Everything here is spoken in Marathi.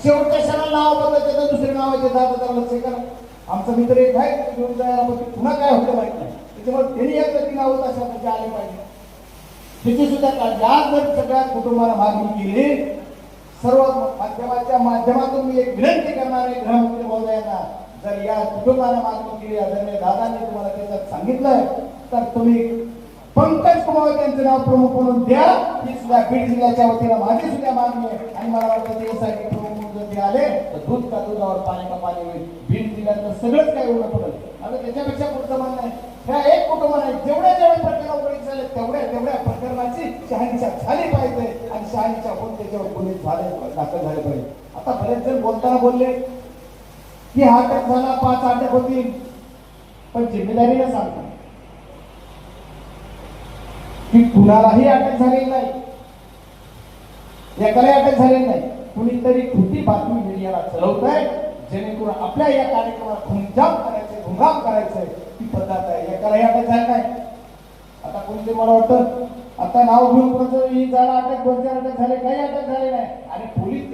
शेवटच्या क्षणाला नाव बदलायचं तर दुसरे नावाचे जात जरा लक्ष करा. आमचा मित्र एक आहे घेऊन जायला पण पुन्हा काय होतं माहित नाही. त्याच्यामुळे त्यांनी एकदा ती नावं अशा म्हणजे आले पाहिजे. तिची सुद्धा आज जर सगळ्या कुटुंबाला मागणी केली, सर्व माध्यमाच्या माध्यमातून मी एक विनंती करणार आहे गृहमंत्री महोदयांना, जर या कुटुंबाला मागणी केली आदरणीय दादांनी तुम्हाला त्याच्यात सांगितलंय तर तुम्ही पंकज कुमार त्यांचं नाव प्रमुख म्हणून द्या. ही सुद्धा बीड जिल्ह्याच्या वतीनं माझी सुद्धा मागणी आहे. आणि मला वाटतं त्यासाठी प्रमुख म्हणून जर ते आले तर दूध का दुधावर पाणी का पाणी होईल. बीड जिल्ह्यातलं सगळंच काही उलट पडेल. आता त्याच्यापेक्षा पुढचं म्हणणं आहे, ह्या एक कुटुंब नाही, जेवढे प्रकरण उघडीक झाले तेवढ्या प्रकरणाची शहानिशा झाली पाहिजे आणि शहानिशा होऊन त्याच्यावर पोलीस दाखल झाले पाहिजे. आता बरेच जण बोलताना बोलले की हा अटक झाला, 5 अटक होतील, पण जिम्मेदारीने सांगतात की कुणालाही अटक झालेली नाही, एकालाही अटक झालेली नाही. कुणीतरी खोटी बातमी मीडियाला चढवत आहे जेणेकरून आपल्या या कार्यक्रमाला घुमजाम करायचे, घुमघाम करायचंय ती पद्धत आहे. एकालाही अटक झाली नाही. आता कोणीतरी मला वाटतं आता नाव घेऊन ही जरा अटक 2-4 अटक झाले, काही अटक झाले नाही आणि पोलीस